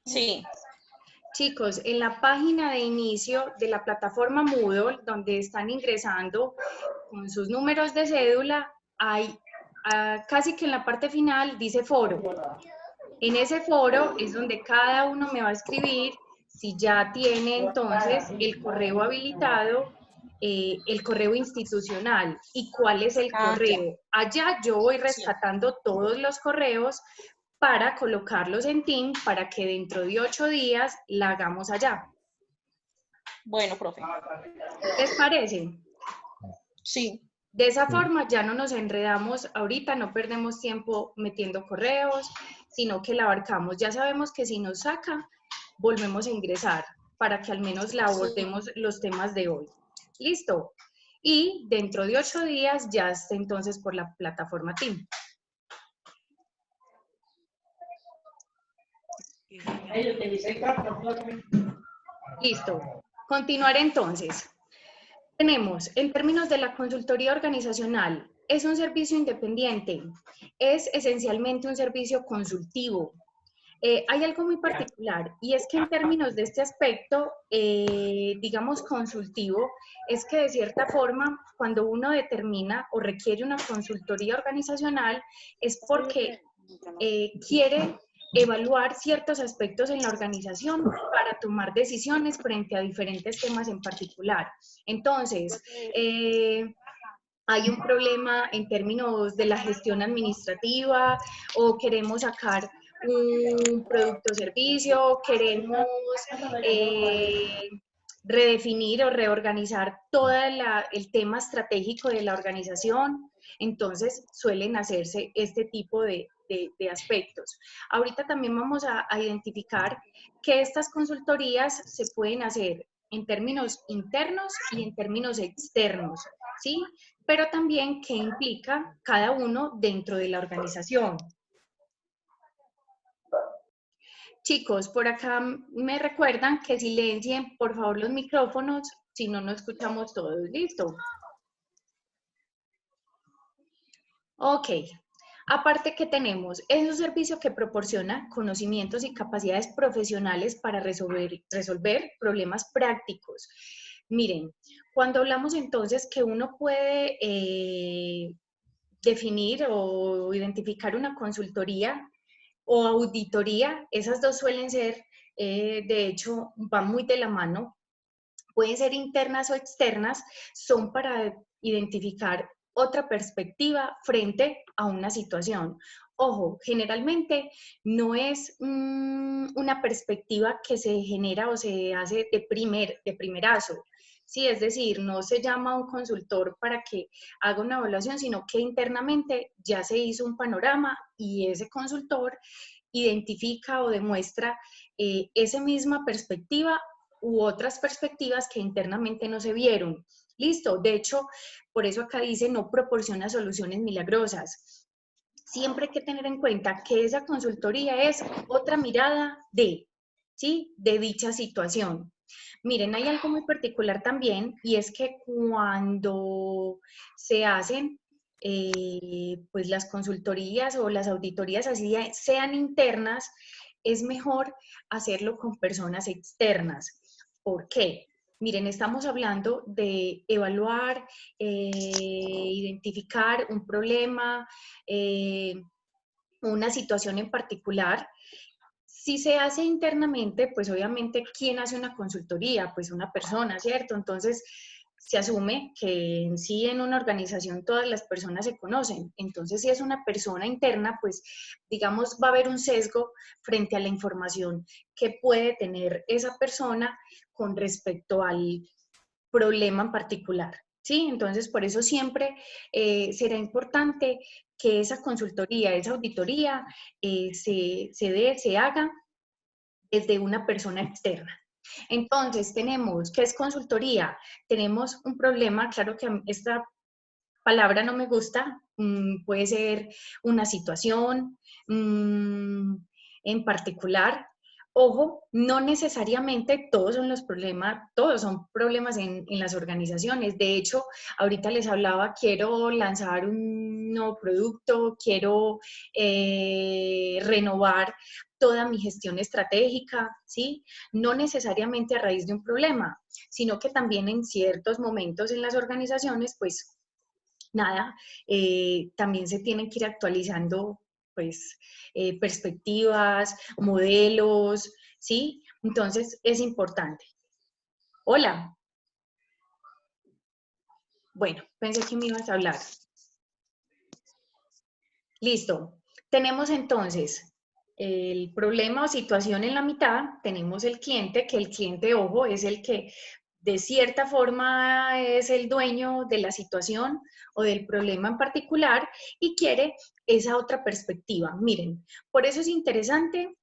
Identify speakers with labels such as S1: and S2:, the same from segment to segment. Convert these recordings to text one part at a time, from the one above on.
S1: Sí.
S2: Chicos, en la página de inicio de la plataforma Moodle, donde están ingresando con sus números de cédula, hay casi que en la parte final dice foro. En ese foro es donde cada uno me va a escribir si ya tiene entonces el correo habilitado, el correo institucional y cuál es el
S1: Ya.
S2: correo. Allá yo voy
S1: Sí.
S2: rescatando todos los correos para colocarlos en Team para que dentro de 8 días la hagamos allá.
S1: Bueno, profe.
S2: ¿Les parece?
S1: Sí.
S2: De esa forma ya no nos enredamos ahorita, no perdemos tiempo metiendo correos, sino que la abarcamos. Ya sabemos que si nos saca, volvemos a ingresar para que al menos la abordemos los temas de hoy. ¿Listo? Y dentro de 8 días ya esté entonces por la plataforma Team. Listo. Continuar entonces. Tenemos, en términos de la consultoría organizacional, es un servicio independiente, es esencialmente un servicio consultivo. Hay algo muy particular y es que en términos de este aspecto, digamos consultivo, es que de cierta forma cuando uno determina o requiere una consultoría organizacional es porque quiere evaluar ciertos aspectos en la organización para tomar decisiones frente a diferentes temas en particular. Entonces, hay un problema en términos de la gestión administrativa o queremos sacar un producto o servicio, queremos redefinir o reorganizar todo el tema estratégico de la organización, entonces suelen hacerse este tipo de aspectos. Ahorita también vamos a identificar que estas consultorías se pueden hacer en términos internos y en términos externos, ¿sí? Pero también qué implica cada uno dentro de la organización. Chicos, por acá me recuerdan que silencien, por favor, los micrófonos, si no, no escuchamos todos. ¿Listo? Ok. Aparte que tenemos, es un servicio que proporciona conocimientos y capacidades profesionales para resolver problemas prácticos. Miren, cuando hablamos entonces que uno puede definir o identificar una consultoría o auditoría, esas dos suelen ser, de hecho, van muy de la mano, pueden ser internas o externas, son para identificar otra perspectiva frente a una situación. Ojo, generalmente no es una perspectiva que se genera o se hace de primerazo. Sí, es decir, no se llama a un consultor para que haga una evaluación, sino que internamente ya se hizo un panorama y ese consultor identifica o demuestra esa misma perspectiva u otras perspectivas que internamente no se vieron. Listo, de hecho, por eso acá dice no proporciona soluciones milagrosas. Siempre hay que tener en cuenta que esa consultoría es otra mirada ¿sí? De dicha situación. Miren, hay algo muy particular también y es que cuando se hacen pues las consultorías o las auditorías así sean internas, es mejor hacerlo con personas externas. ¿Por qué? Miren, estamos hablando de evaluar, identificar un problema, una situación en particular. Si se hace internamente, pues obviamente, ¿quién hace una consultoría? Pues una persona, ¿cierto? Entonces, se asume que en sí en una organización todas las personas se conocen. Entonces, si es una persona interna, pues digamos va a haber un sesgo frente a la información que puede tener esa persona con respecto al problema en particular. ¿Sí? Entonces, por eso siempre será importante que esa consultoría, esa auditoría se haga desde una persona externa. Entonces, tenemos, ¿qué es consultoría? Tenemos un problema, claro que esta palabra no me gusta, puede ser una situación en particular. Ojo, no necesariamente todos son los problemas, todos son problemas en las organizaciones. De hecho, ahorita les hablaba, quiero lanzar un nuevo producto, quiero renovar toda mi gestión estratégica, ¿sí? No necesariamente a raíz de un problema, sino que también en ciertos momentos en las organizaciones, pues nada, también se tienen que ir actualizando, pues, perspectivas, modelos, ¿sí? Entonces, es importante. Hola. Bueno, pensé que me ibas a hablar. Listo. Tenemos entonces el problema o situación en la mitad, tenemos el cliente, que el cliente, ojo, es el que de cierta forma es el dueño de la situación o del problema en particular y quiere esa otra perspectiva. Miren, por eso es interesante,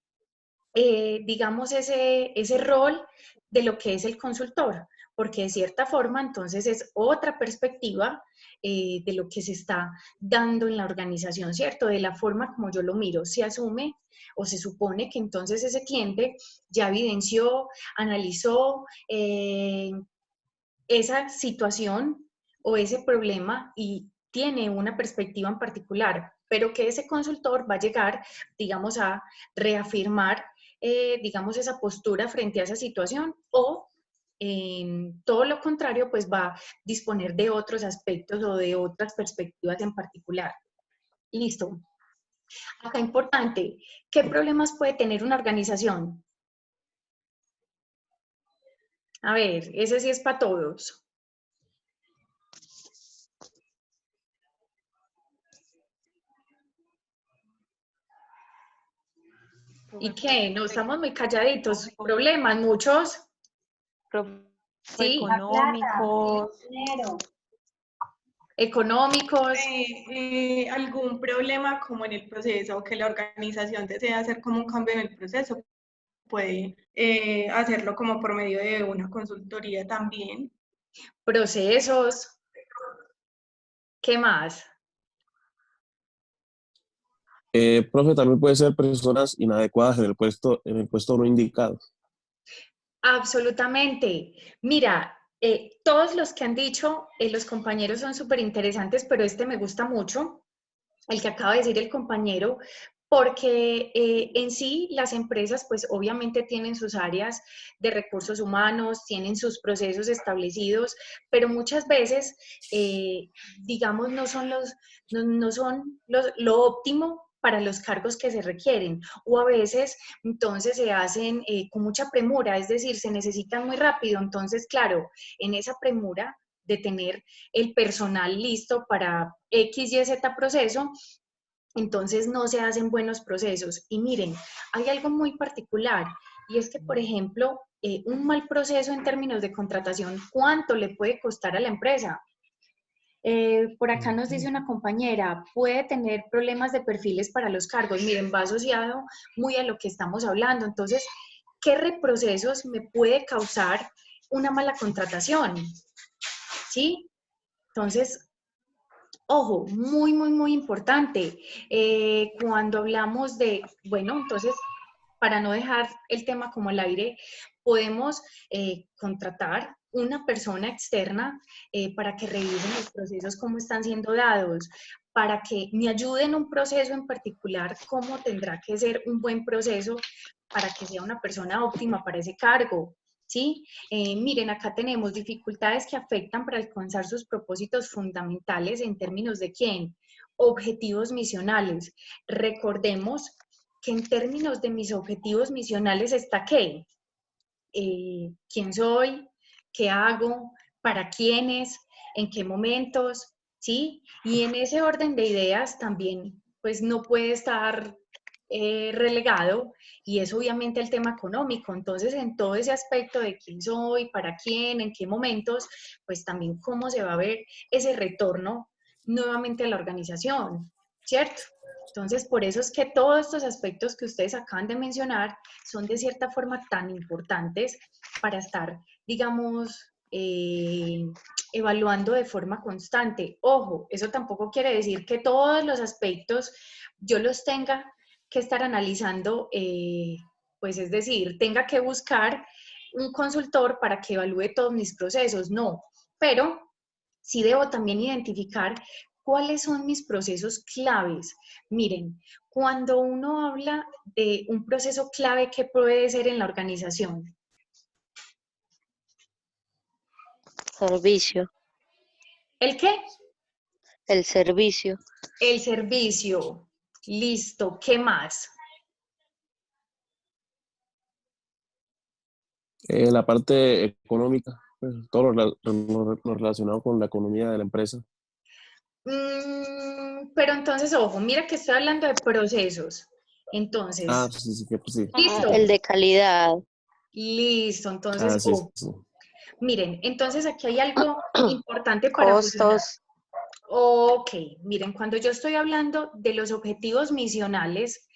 S2: digamos, ese rol de lo que es el consultor, porque de cierta forma entonces es otra perspectiva de lo que se está dando en la organización, ¿cierto? De la forma como yo lo miro, se asume o se supone que entonces ese cliente ya evidenció, analizó esa situación o ese problema y tiene una perspectiva en particular, pero que ese consultor va a llegar, digamos, a reafirmar, digamos, esa postura frente a esa situación o todo lo contrario, pues va a disponer de otros aspectos o de otras perspectivas en particular. Listo. Acá importante, ¿qué problemas puede tener una organización? A ver, ese sí es para todos. ¿Y qué? No estamos muy calladitos. ¿Problemas? ¿Muchos? Sí.
S3: Económicos. Dinero.
S2: Económicos.
S3: Algún problema como en el proceso o que la organización desea hacer como un cambio en el proceso, puede hacerlo como por medio de una consultoría también.
S2: Procesos. ¿Qué más?
S4: Profe, también puede ser personas inadecuadas en el puesto no indicado.
S2: Absolutamente. Mira, todos los que han dicho, los compañeros son súper interesantes, pero este me gusta mucho, el que acaba de decir el compañero, porque en sí las empresas pues obviamente tienen sus áreas de recursos humanos, tienen sus procesos establecidos, pero muchas veces, digamos, no son lo óptimo para los cargos que se requieren, o a veces entonces se hacen con mucha premura, es decir, se necesitan muy rápido, entonces claro, en esa premura de tener el personal listo para X, Y, Z proceso, entonces no se hacen buenos procesos. Y miren, hay algo muy particular y es que, por ejemplo, un mal proceso en términos de contratación, ¿cuánto le puede costar a la empresa? Por acá nos dice una compañera, puede tener problemas de perfiles para los cargos. Miren, va asociado muy a lo que estamos hablando. Entonces, ¿qué reprocesos me puede causar una mala contratación? ¿Sí? Entonces, ojo, muy importante. Cuando hablamos de, bueno, entonces, para no dejar el tema como al aire, podemos contratar una persona externa para que revisen los procesos, cómo están siendo dados, para que me ayude en un proceso en particular, cómo tendrá que ser un buen proceso para que sea una persona óptima para ese cargo. ¿Sí? Miren, acá tenemos dificultades que afectan para alcanzar sus propósitos fundamentales en términos de quién, objetivos misionales. Recordemos que en términos de mis objetivos misionales está qué, quién soy, qué hago, para quiénes, en qué momentos, ¿sí? Y en ese orden de ideas también, pues no puede estar relegado y es obviamente el tema económico. Entonces, en todo ese aspecto de quién soy, para quién, en qué momentos, pues también cómo se va a ver ese retorno nuevamente a la organización, ¿cierto? Entonces, por eso es que todos estos aspectos que ustedes acaban de mencionar son de cierta forma tan importantes para estar, digamos, evaluando de forma constante. Ojo, eso tampoco quiere decir que todos los aspectos yo los tenga que estar analizando, pues es decir, tenga que buscar un consultor para que evalúe todos mis procesos, no, pero sí debo también identificar cuáles son mis procesos claves. Miren, Cuando uno habla de un proceso clave, ¿qué puede ser en la organización?
S5: Servicio.
S2: ¿El qué?
S5: El servicio.
S2: El servicio. Listo. ¿Qué más?
S4: La parte económica, pues, todo lo relacionado con la economía de la empresa.
S2: Pero entonces, ojo, mira que estoy hablando de procesos.
S4: Ah,
S2: Entonces,
S4: sí, sí, que pues sí.
S2: listo.
S5: El de calidad.
S2: Listo. Entonces,
S4: Ah, sí, sí.
S2: miren, entonces aquí hay algo importante para fusionar.
S5: Costos.
S2: Ok, miren, cuando yo estoy hablando de los objetivos misionales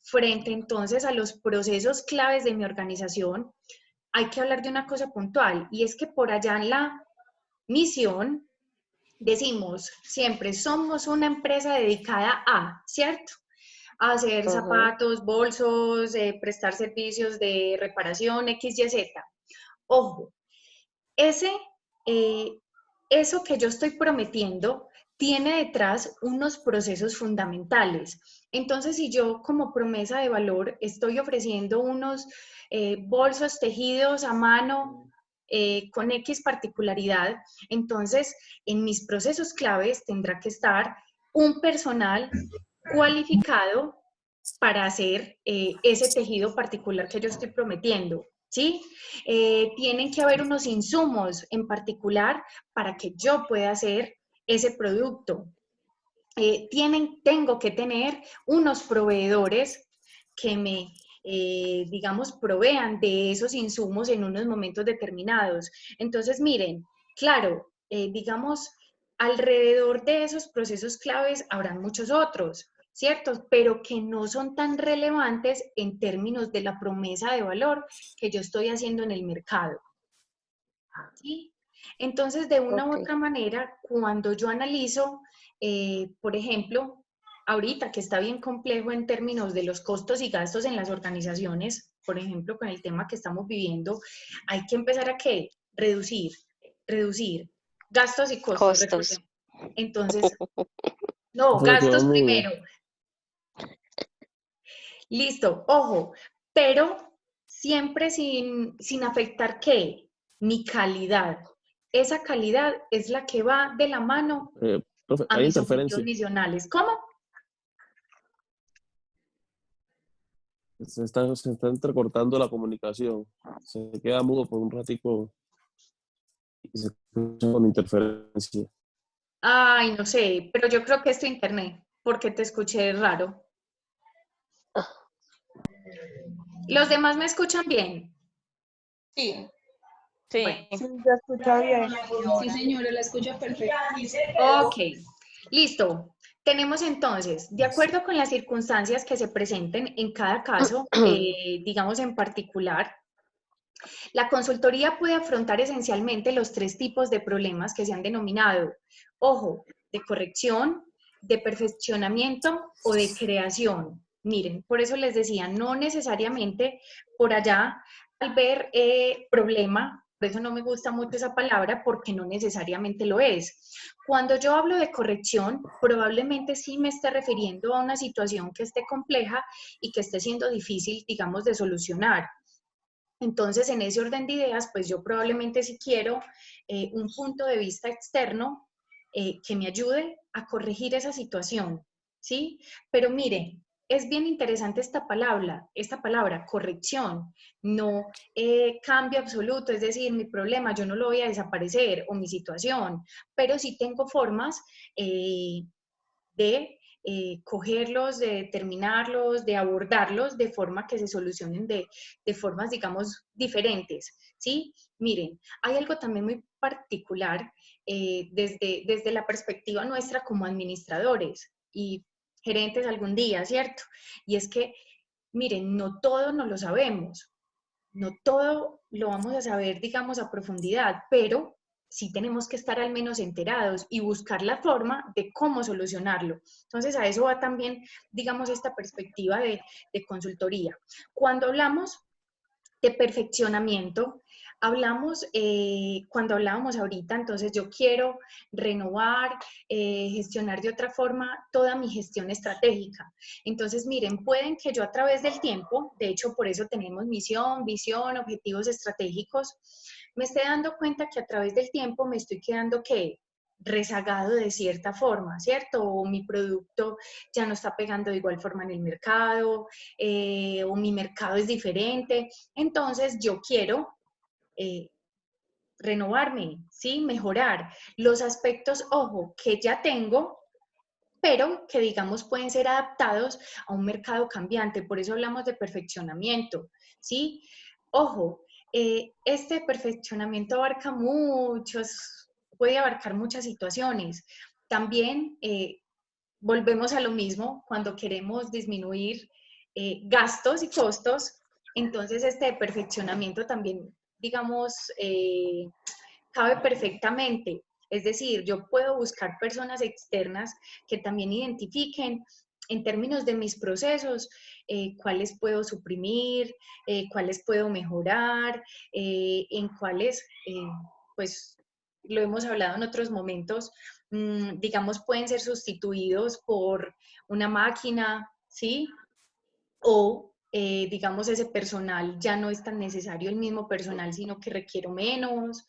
S2: frente entonces a los procesos claves de mi organización, hay que hablar de una cosa puntual y es que por allá en la misión decimos siempre somos una empresa dedicada a, ¿cierto? A hacer
S5: Ujú.
S2: zapatos, bolsos, prestar servicios de reparación, X, Y, Z. Ojo, ese, eso que yo estoy prometiendo tiene detrás unos procesos fundamentales. Entonces, si yo como promesa de valor estoy ofreciendo unos bolsos tejidos a mano con X particularidad, entonces en mis procesos claves tendrá que estar un personal cualificado para hacer ese tejido particular que yo estoy prometiendo. ¿Sí? Tienen que haber unos insumos en particular para que yo pueda hacer ese producto. Tengo que tener unos proveedores que me, digamos, provean de esos insumos en unos momentos determinados. Entonces, miren, claro, digamos, alrededor de esos procesos claves habrán muchos otros, ¿cierto? Pero que no son tan relevantes en términos de la promesa de valor que yo estoy haciendo en el mercado. ¿Sí? Entonces, de una u
S5: Ok.
S2: otra manera, cuando yo analizo, por ejemplo, ahorita que está bien complejo en términos de los costos y gastos en las organizaciones, por ejemplo, con el tema que estamos viviendo, hay que empezar a ¿qué? Reducir gastos y costos,
S5: Costos.
S2: recordemos. Entonces, no,
S4: Eso me quedó
S2: gastos
S4: muy...
S2: primero. Listo, ojo, pero siempre sin afectar ¿qué? Mi calidad. Esa calidad es la que va de la mano
S4: profe,
S2: a
S4: hay
S2: mis objetivos
S4: interferencia.
S2: misionales. ¿Cómo?
S4: Se está entrecortando la comunicación. Se queda mudo por un ratico y se escucha con interferencia.
S2: Ay, no sé, pero yo creo que es tu internet, porque te escuché raro. ¿Los demás me escuchan bien?
S1: Sí.
S2: Bueno,
S3: Sí, ya escucha bien.
S6: Sí, señora, la escucha perfecta.
S2: ok, listo. Tenemos entonces, de acuerdo con las circunstancias que se presenten en cada caso, digamos en particular, la consultoría puede afrontar esencialmente los tres tipos de problemas que se han denominado, ojo, de corrección, de perfeccionamiento o de creación. Miren, por eso les decía, no necesariamente por allá al ver problema, por eso no me gusta mucho esa palabra, porque no necesariamente lo es. Cuando yo hablo de corrección, probablemente sí me esté refiriendo a una situación que esté compleja y que esté siendo difícil, digamos, de solucionar. Entonces, en ese orden de ideas, pues yo probablemente si quiero un punto de vista externo que me ayude a corregir esa situación, ¿sí? Pero miren, es bien interesante esta palabra, corrección, no cambio absoluto, es decir, mi problema yo no lo voy a desaparecer o mi situación, pero sí tengo formas de cogerlos, de determinarlos, de abordarlos de forma que se solucionen de formas, digamos, diferentes, ¿sí? Miren, hay algo también muy particular desde la perspectiva nuestra como administradores y gerentes algún día, ¿cierto? Y es que, miren, no todo nos lo sabemos, no todo lo vamos a saber, digamos, a profundidad, pero sí tenemos que estar al menos enterados y buscar la forma de cómo solucionarlo. Entonces, a eso va también, digamos, esta perspectiva de consultoría. Cuando hablamos de perfeccionamiento, Hablamos, cuando hablábamos ahorita, entonces yo quiero renovar, gestionar de otra forma toda mi gestión estratégica. Entonces, miren, pueden que yo a través del tiempo, de hecho por eso tenemos misión, visión, objetivos estratégicos, me esté dando cuenta que a través del tiempo me estoy quedando que rezagado de cierta forma, ¿cierto? O mi producto ya no está pegando de igual forma en el mercado, o mi mercado es diferente. Entonces, yo quiero renovarme, ¿sí? Mejorar los aspectos, ojo, que ya tengo, pero que digamos pueden ser adaptados a un mercado cambiante. Por eso hablamos de perfeccionamiento, ¿sí? Ojo, este perfeccionamiento abarca puede abarcar muchas situaciones. También volvemos a lo mismo cuando queremos disminuir gastos y costos. Entonces, este perfeccionamiento también, digamos, cabe perfectamente. Es decir, yo puedo buscar personas externas que también identifiquen en términos de mis procesos, cuáles puedo suprimir, cuáles puedo mejorar, en cuáles, pues, lo hemos hablado en otros momentos, digamos, pueden ser sustituidos por una máquina, ¿sí? O, digamos, ese personal ya no es tan necesario el mismo personal, sino que requiero menos,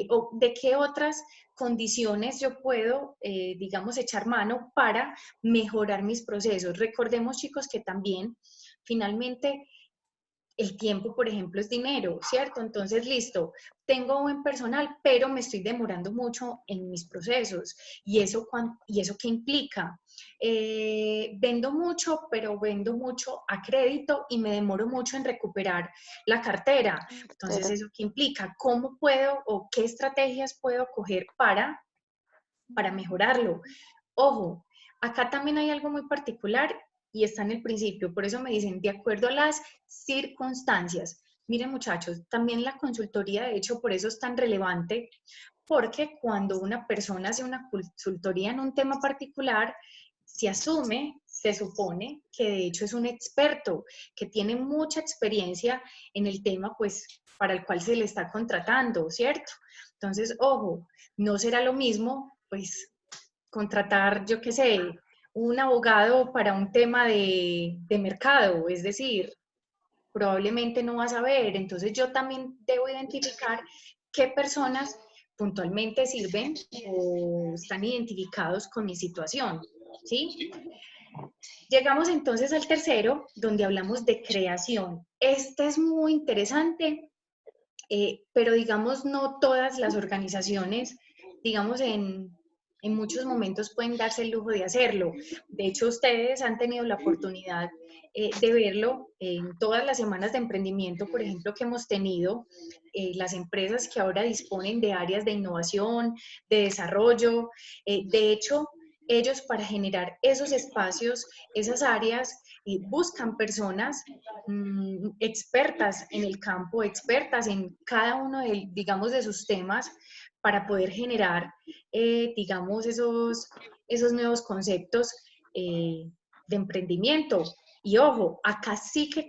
S2: o de qué otras condiciones yo puedo, digamos, echar mano para mejorar mis procesos. Recordemos, chicos, que también, finalmente, el tiempo, por ejemplo, es dinero, ¿cierto? Entonces, listo, tengo buen personal, pero me estoy demorando mucho en mis procesos. ¿Y eso qué implica? Vendo mucho, pero vendo mucho a crédito y me demoro mucho en recuperar la cartera. Entonces,
S5: Pero
S2: ¿eso qué implica? ¿Cómo puedo o qué estrategias puedo coger para mejorarlo? Ojo, acá también hay algo muy particular y está en el principio, por eso me dicen, de acuerdo a las circunstancias. Miren muchachos, también la consultoría, de hecho, por eso es tan relevante, porque cuando una persona hace una consultoría en un tema particular, se asume, se supone que de hecho es un experto, que tiene mucha experiencia en el tema, pues, para el cual se le está contratando, ¿cierto? Entonces, ojo, no será lo mismo, pues, contratar, yo qué sé, un abogado para un tema de mercado, es decir, probablemente no vas a ver. Entonces yo también debo identificar qué personas puntualmente sirven o están identificados con mi situación, ¿sí? Llegamos entonces al tercero, donde hablamos de creación. Este es muy interesante, pero digamos no todas las organizaciones, digamos en muchos momentos pueden darse el lujo de hacerlo. De hecho, ustedes han tenido la oportunidad de verlo en todas las semanas de emprendimiento, por ejemplo, que hemos tenido, las empresas que ahora disponen de áreas de innovación, de desarrollo. De hecho, ellos para generar esos espacios, esas áreas, buscan personas expertas en el campo, expertas en cada uno de, digamos, de sus temas para poder generar, digamos, esos nuevos conceptos de emprendimiento. Y ojo, acá sí que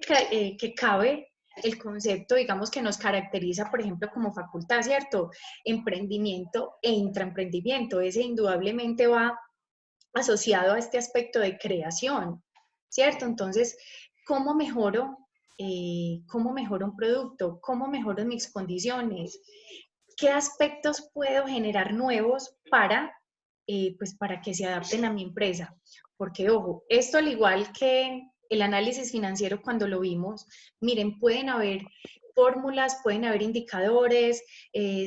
S2: cabe el concepto, digamos, que nos caracteriza, por ejemplo, como facultad, ¿cierto? Emprendimiento e intraemprendimiento. Ese indudablemente va asociado a este aspecto de creación, ¿cierto? Entonces, ¿cómo mejoro? ¿Cómo mejoro un producto? ¿Cómo mejoro mis condiciones? ¿Qué aspectos puedo generar nuevos pues para que se adapten a mi empresa? Porque, ojo, esto al igual que el análisis financiero cuando lo vimos, miren, pueden haber fórmulas, pueden haber indicadores,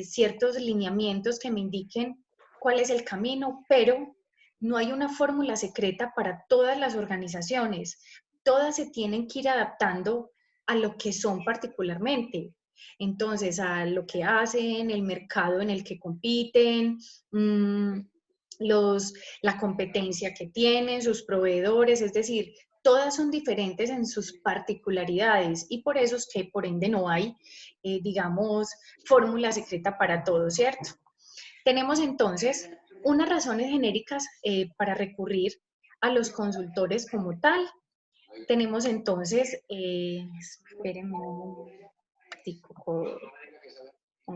S2: ciertos lineamientos que me indiquen cuál es el camino, pero no hay una fórmula secreta para todas las organizaciones. Todas se tienen que ir adaptando a lo que son particularmente. Entonces, a lo que hacen, el mercado en el que compiten, la competencia que tienen, sus proveedores, es decir, todas son diferentes en sus particularidades y por eso es que por ende no hay, digamos, fórmula secreta para todo, ¿cierto? Tenemos entonces unas razones genéricas para recurrir a los consultores como tal. Tenemos entonces, espérenme un momentico.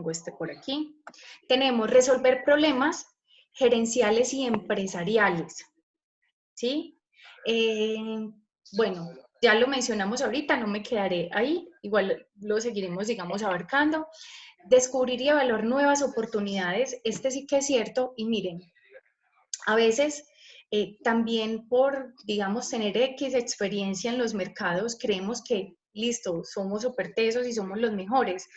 S2: pongo este por aquí. Tenemos resolver problemas gerenciales y empresariales, ¿sí? Bueno, ya lo mencionamos ahorita, no me quedaré ahí, igual lo seguiremos, digamos, abarcando. Descubrir y evaluar nuevas oportunidades, este sí que es cierto, y miren, a veces también por, digamos, tener X experiencia en los mercados, creemos que, listo, somos súper tesos y somos los mejores,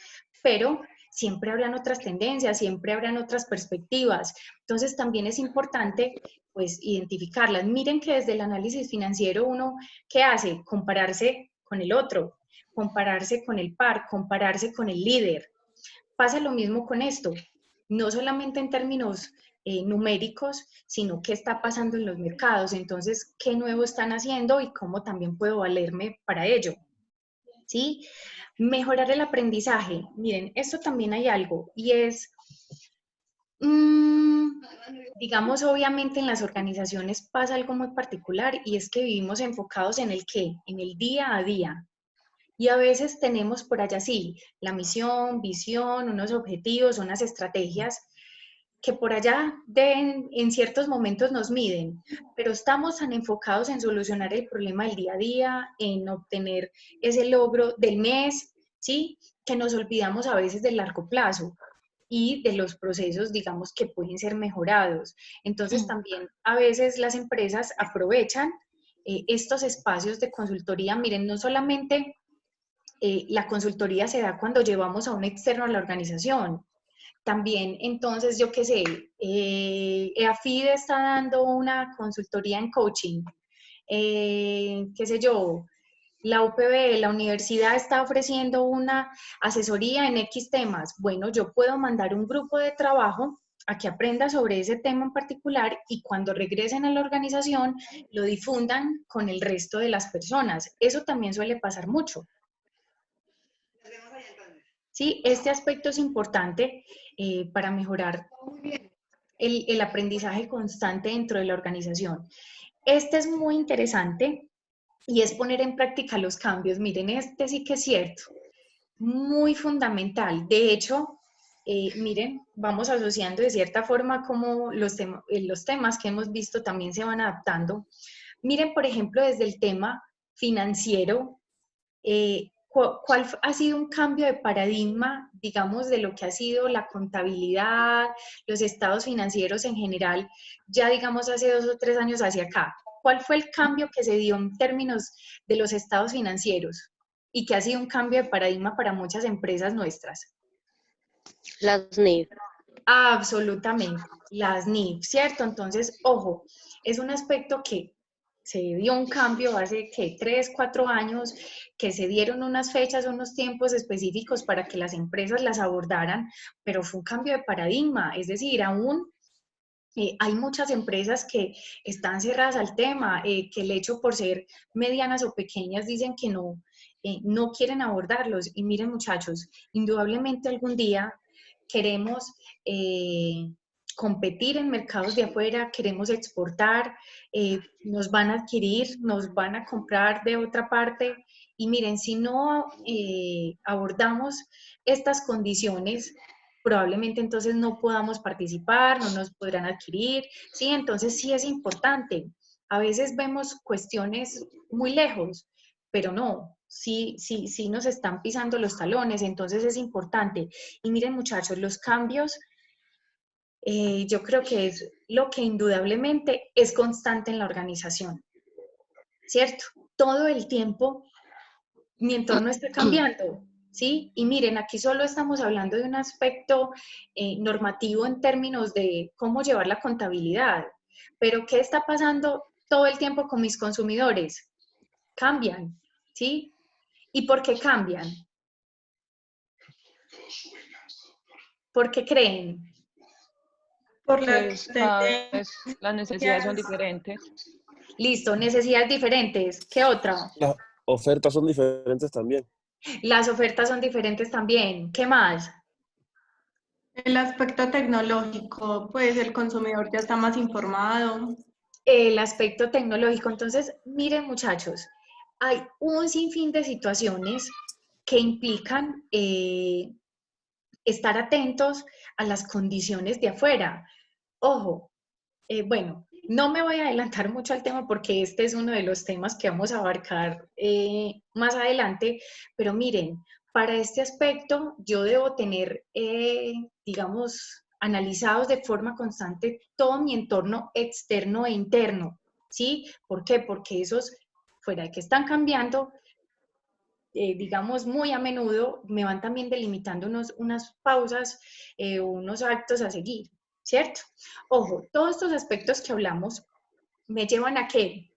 S2: pero siempre habrán otras tendencias, siempre habrán otras perspectivas. Entonces también es importante, pues, identificarlas. Miren que desde el análisis financiero uno, ¿qué hace? Compararse con el otro, compararse con el par, compararse con el líder. Pasa lo mismo con esto, no solamente en términos numéricos, sino qué está pasando en los mercados, entonces qué nuevo están haciendo y cómo también puedo valerme para ello. ¿Sí? Mejorar el aprendizaje. Miren, esto también hay algo y es, digamos, obviamente en las organizaciones pasa algo muy particular y es que vivimos enfocados en el qué, en el día a día. Y a veces tenemos por allá sí, la misión, visión, unos objetivos, unas estrategias que por allá en ciertos momentos nos miden, pero estamos tan enfocados en solucionar el problema del día a día, en obtener ese logro del mes, ¿sí? Que nos olvidamos a veces del largo plazo y de los procesos, digamos, que pueden ser mejorados. Entonces también a veces las empresas aprovechan estos espacios de consultoría. Miren, no solamente la consultoría se da cuando llevamos a un externo a la organización. También, entonces, yo qué sé, EAFIDE está dando una consultoría en coaching, qué sé yo, la UPB, la universidad está ofreciendo una asesoría en X temas. Bueno, yo puedo mandar un grupo de trabajo a que aprenda sobre ese tema en particular y cuando regresen a la organización lo difundan con el resto de las personas. Eso también suele pasar mucho. Sí, este aspecto es importante para mejorar el aprendizaje constante dentro de la organización. Este es muy interesante y es poner en práctica los cambios. Miren, este sí que es cierto, muy fundamental. De hecho, miren, vamos asociando de cierta forma cómo los temas que hemos visto también se van adaptando. Miren, por ejemplo, desde el tema financiero, ¿cuál ha sido un cambio de paradigma, digamos, de lo que ha sido la contabilidad, los estados financieros en general, ya digamos hace 2 o 3 años hacia acá? ¿Cuál fue el cambio que se dio en términos de los estados financieros y que ha sido un cambio de paradigma para muchas empresas nuestras?
S5: Las NIF.
S2: Absolutamente, las NIF, ¿cierto? Entonces, ojo, es un aspecto que se dio un cambio hace que 3, 4 años, que se dieron unas fechas, unos tiempos específicos para que las empresas las abordaran, pero fue un cambio de paradigma, es decir, aún hay muchas empresas que están cerradas al tema, que el hecho por ser medianas o pequeñas dicen que no quieren abordarlos. Y miren muchachos, indudablemente algún día queremos competir en mercados de afuera, queremos exportar, nos van a adquirir, nos van a comprar de otra parte. Y miren, si no abordamos estas condiciones, probablemente entonces no podamos participar, no nos podrán adquirir, ¿sí? Entonces sí es importante. A veces vemos cuestiones muy lejos, pero no, sí nos están pisando los talones, entonces es importante. Y miren muchachos, los cambios, yo creo que es lo que indudablemente es constante en la organización, ¿cierto? Todo el tiempo mi entorno está cambiando, ¿sí? Y miren, aquí solo estamos hablando de un aspecto normativo en términos de cómo llevar la contabilidad, pero ¿qué está pasando todo el tiempo con mis consumidores? Cambian, ¿sí? ¿Y por qué cambian? ¿Por qué creen?
S3: Por
S6: Que cada
S3: tendencias.
S6: vez las necesidades son diferentes.
S2: Listo, necesidades diferentes. ¿Qué otra?
S4: Las ofertas son diferentes también.
S2: Las ofertas son diferentes también. ¿Qué más?
S3: El aspecto tecnológico, pues el consumidor ya está más informado.
S2: El aspecto tecnológico. Entonces, miren muchachos, hay un sinfín de situaciones que implican estar atentos a las condiciones de afuera. Ojo, bueno, no me voy a adelantar mucho al tema porque este es uno de los temas que vamos a abarcar más adelante, pero miren, para este aspecto yo debo tener, digamos, analizados de forma constante todo mi entorno externo e interno, ¿sí? ¿Por qué? Porque esos, fuera de que están cambiando, digamos, muy a menudo me van también delimitando unas pausas, unos actos a seguir, ¿cierto? Ojo, todos estos aspectos que hablamos me llevan a qué?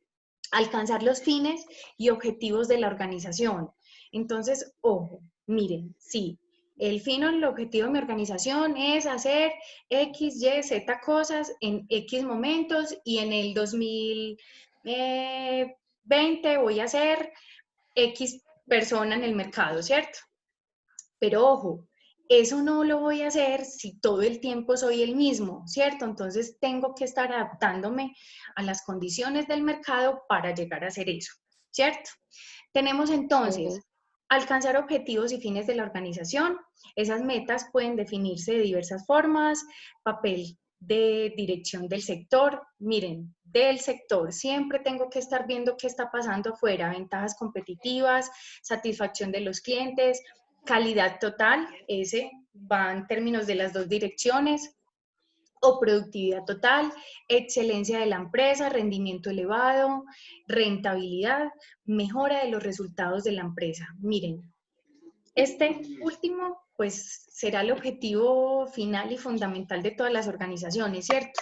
S2: Alcanzar los fines y objetivos de la organización. Entonces, ojo, miren, sí, el fin o el objetivo de mi organización es hacer X, Y, Z cosas en X momentos y en el 2020 voy a hacer X persona en el mercado, ¿cierto? Pero ojo, eso no lo voy a hacer si todo el tiempo soy el mismo, ¿cierto? Entonces tengo que estar adaptándome a las condiciones del mercado para llegar a hacer eso, ¿cierto? Tenemos entonces alcanzar objetivos y fines de la organización. Esas metas pueden definirse de diversas formas, papel de dirección del sector. Miren, del sector, siempre tengo que estar viendo qué está pasando afuera, ventajas competitivas, satisfacción de los clientes, calidad total, ese va en términos de las dos direcciones, o productividad total, excelencia de la empresa, rendimiento elevado, rentabilidad, mejora de los resultados de la empresa. Miren, este último pues será el objetivo final y fundamental de todas las organizaciones, ¿cierto?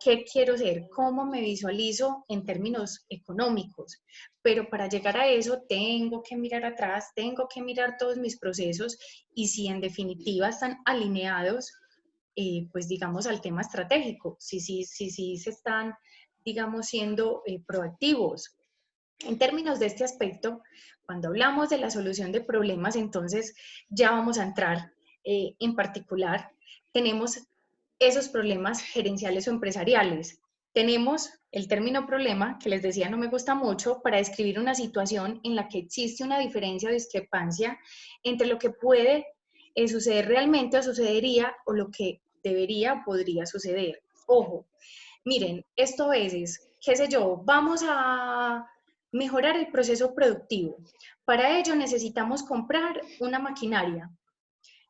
S2: ¿Qué quiero ser? ¿Cómo me visualizo en términos económicos? Pero para llegar a eso tengo que mirar atrás, tengo que mirar todos mis procesos y si en definitiva están alineados, pues digamos al tema estratégico, si se están, digamos, siendo proactivos. En términos de este aspecto, cuando hablamos de la solución de problemas, entonces ya vamos a entrar en particular, tenemos esos problemas gerenciales o empresariales. Tenemos el término problema, que les decía no me gusta mucho, para describir una situación en la que existe una diferencia o discrepancia entre lo que puede suceder realmente o sucedería o lo que debería o podría suceder. Ojo, miren, esto a veces, qué sé yo, vamos a mejorar el proceso productivo. Para ello necesitamos comprar una maquinaria.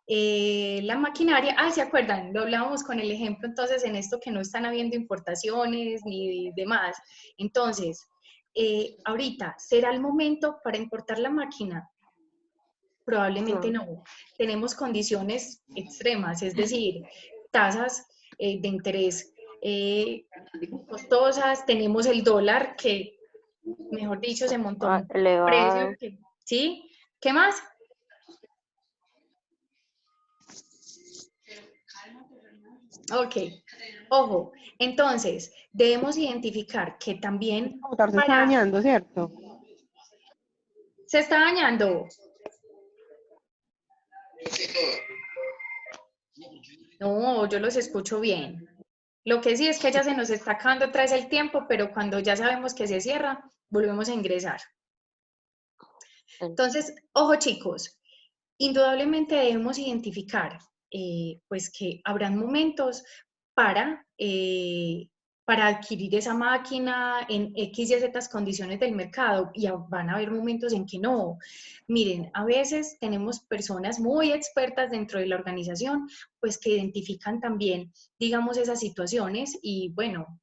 S2: La maquinaria, ¿se acuerdan? Lo hablábamos con el ejemplo entonces en esto que no están habiendo importaciones ni demás. Entonces, ahorita, ¿será el momento para importar la máquina? Probablemente no. Tenemos condiciones extremas, es decir, tasas de interés costosas, tenemos el dólar que, mejor dicho, se montó un
S5: elevado.
S2: precio, ¿sí? ¿Qué más? Ok, ojo, entonces debemos identificar que también
S7: El computador se está dañando, ¿cierto?
S2: se está dañando. No, yo los escucho bien. Lo que sí es que ya se nos está acabando otra vez el tiempo, pero cuando ya sabemos que se cierra, volvemos a ingresar. Entonces, ojo chicos, indudablemente debemos identificar pues que habrán momentos para adquirir esa máquina en X y Z condiciones del mercado y van a haber momentos en que no. Miren, a veces tenemos personas muy expertas dentro de la organización, pues que identifican también, digamos, esas situaciones y bueno,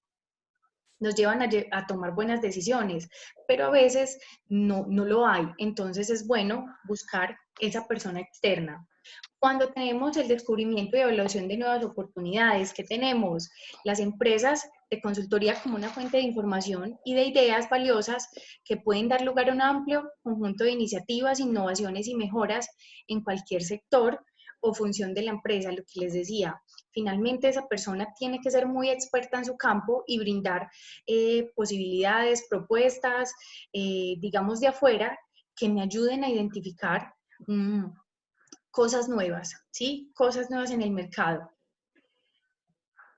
S2: nos llevan a tomar buenas decisiones, pero a veces no lo hay. Entonces es bueno buscar esa persona externa. Cuando tenemos el descubrimiento y evaluación de nuevas oportunidades, que tenemos las empresas de consultoría como una fuente de información y de ideas valiosas que pueden dar lugar a un amplio conjunto de iniciativas, innovaciones y mejoras en cualquier sector o función de la empresa, lo que les decía. Finalmente, esa persona tiene que ser muy experta en su campo y brindar posibilidades, propuestas, digamos, de afuera, que me ayuden a identificar cosas nuevas, ¿sí? Cosas nuevas en el mercado.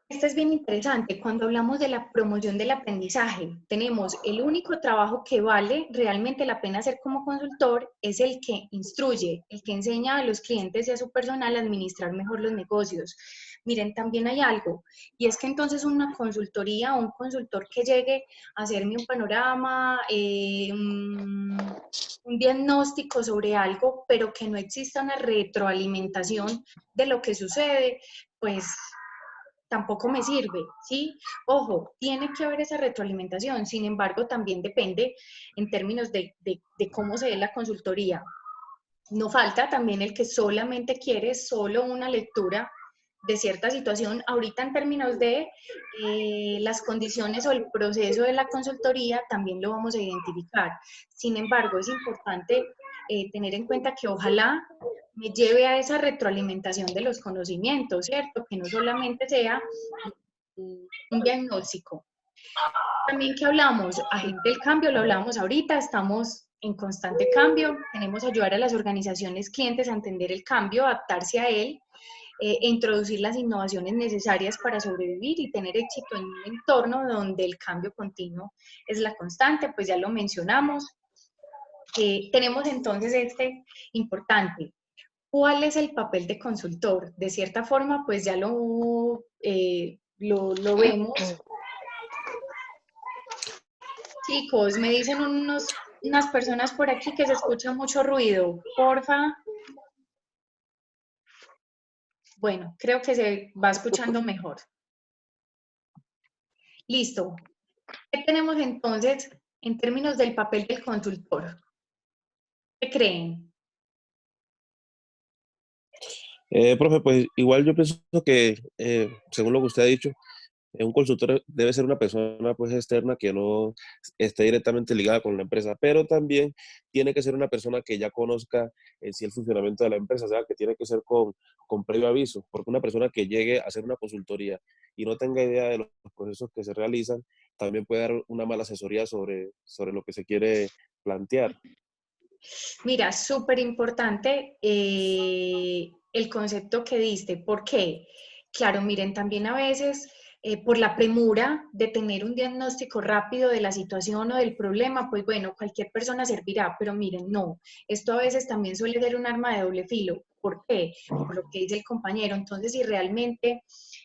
S2: Esto es bien interesante. Cuando hablamos de la promoción del aprendizaje, tenemos el único trabajo que vale realmente la pena hacer como consultor es el que instruye, el que enseña a los clientes y a su personal a administrar mejor los negocios. Miren, también hay algo, y es que entonces una consultoría o un consultor que llegue a hacerme un panorama, un diagnóstico sobre algo, pero que no exista una retroalimentación de lo que sucede, pues tampoco me sirve, ¿sí? Ojo, tiene que haber esa retroalimentación, sin embargo, también depende en términos de cómo se dé la consultoría. No falta también el que solamente quiere solo una lectura de cierta situación. Ahorita en términos de las condiciones o el proceso de la consultoría también lo vamos a identificar. Sin embargo, es importante tener en cuenta que ojalá me lleve a esa retroalimentación de los conocimientos, ¿cierto? Que no solamente sea un diagnóstico. También que hablamos, agente del cambio, lo hablamos ahorita, estamos en constante cambio, tenemos que ayudar a las organizaciones clientes a entender el cambio, adaptarse a él, e introducir las innovaciones necesarias para sobrevivir y tener éxito en un entorno donde el cambio continuo es la constante, pues ya lo mencionamos. Tenemos entonces este importante. ¿Cuál es el papel de consultor? De cierta forma, pues ya lo vemos. Chicos, me dicen unas personas por aquí que se escucha mucho ruido. Porfa. Bueno, creo que se va escuchando mejor. Listo. ¿Qué tenemos entonces en términos del papel del consultor? ¿Qué creen?
S4: Profe, pues igual yo pienso que, según lo que usted ha dicho, un consultor debe ser una persona pues externa que no esté directamente ligada con la empresa, pero también tiene que ser una persona que ya conozca en sí el funcionamiento de la empresa, o sea, que tiene que ser con previo aviso, porque una persona que llegue a hacer una consultoría y no tenga idea de los procesos que se realizan, también puede dar una mala asesoría sobre lo que se quiere plantear.
S2: Mira, súper importante el concepto que diste. ¿Por qué? Claro, miren, también a veces por la premura de tener un diagnóstico rápido de la situación o del problema, pues bueno, cualquier persona servirá, pero miren, no, esto a veces también suele ser un arma de doble filo. ¿Por qué? Por lo que dice el compañero. Entonces, si realmente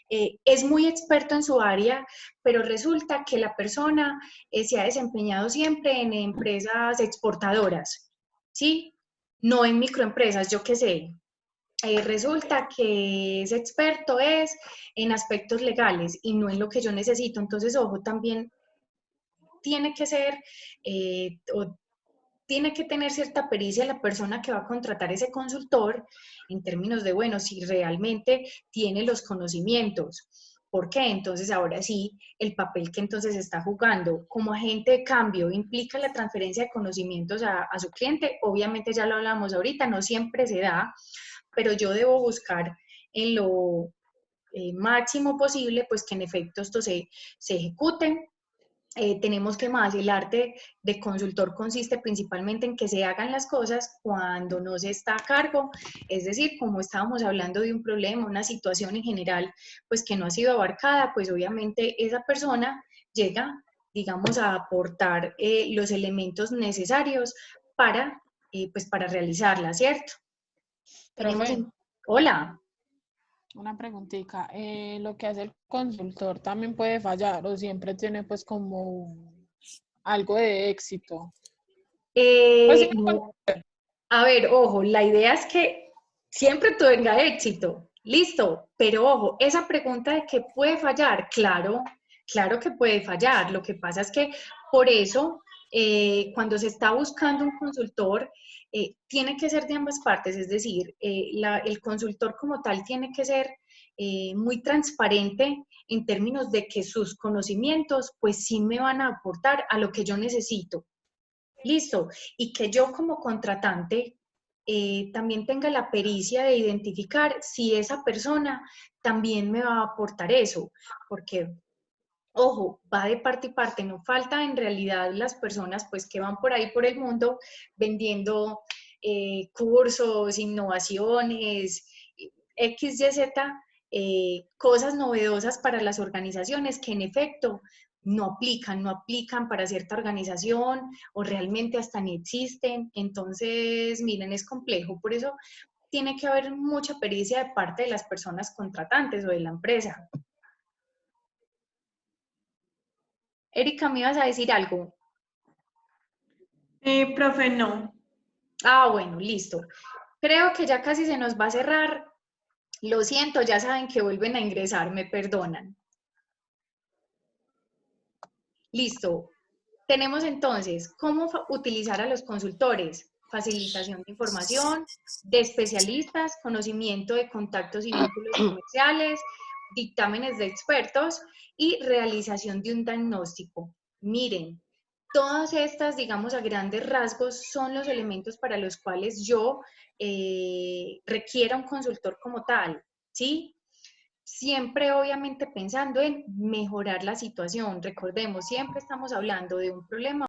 S2: es muy experto en su área, pero resulta que la persona se ha desempeñado siempre en empresas exportadoras, ¿sí? No en microempresas, yo qué sé. Resulta que ese experto es en aspectos legales y no en lo que yo necesito. Entonces, ojo, también tiene que ser, o tiene que tener cierta pericia la persona que va a contratar ese consultor en términos de, bueno, si realmente tiene los conocimientos. ¿Por qué? Entonces, ahora sí, el papel que entonces está jugando como agente de cambio implica la transferencia de conocimientos a su cliente. Obviamente, ya lo hablamos ahorita, no siempre se da, pero yo debo buscar en lo máximo posible, pues que en efecto esto se ejecute. Tenemos que más, el arte de consultor consiste principalmente en que se hagan las cosas cuando no se está a cargo, es decir, como estábamos hablando de un problema, una situación en general, pues que no ha sido abarcada, pues obviamente esa persona llega, digamos, a aportar los elementos necesarios para, pues para realizarla, ¿cierto? Tenemos
S8: Profe,
S2: Hola.
S8: una preguntita. ¿Lo que hace el consultor también puede fallar o siempre tiene pues como algo de éxito? Pues sí,
S2: No, a ver, ojo, la idea es que siempre tenga éxito, listo, pero ojo, esa pregunta de que puede fallar, claro, claro que puede fallar. Lo que pasa es que por eso, cuando se está buscando un consultor, tiene que ser de ambas partes, es decir, el consultor como tal tiene que ser muy transparente en términos de que sus conocimientos, pues sí me van a aportar a lo que yo necesito. Listo. Y que yo como contratante también tenga la pericia de identificar si esa persona también me va a aportar eso. Porque, ojo, va de parte y parte. No falta en realidad las personas pues que van por ahí por el mundo vendiendo cursos, innovaciones, X, Y, Z, cosas novedosas para las organizaciones que en efecto no aplican para cierta organización o realmente hasta ni existen. Entonces, miren, es complejo. Por eso tiene que haber mucha pericia de parte de las personas contratantes o de la empresa. Erika, ¿me ibas a decir algo?
S3: Profe, no.
S2: Ah, bueno, listo. Creo que ya casi se nos va a cerrar. Lo siento, ya saben que vuelven a ingresar, me perdonan. Listo. Tenemos entonces cómo utilizar a los consultores, facilitación de información, de especialistas, conocimiento de contactos y vínculos comerciales, dictámenes de expertos y realización de un diagnóstico. Miren, todas estas, digamos, a grandes rasgos, son los elementos para los cuales yo requiera un consultor como tal, ¿sí? Siempre obviamente pensando en mejorar la situación. Recordemos, siempre estamos hablando de un problema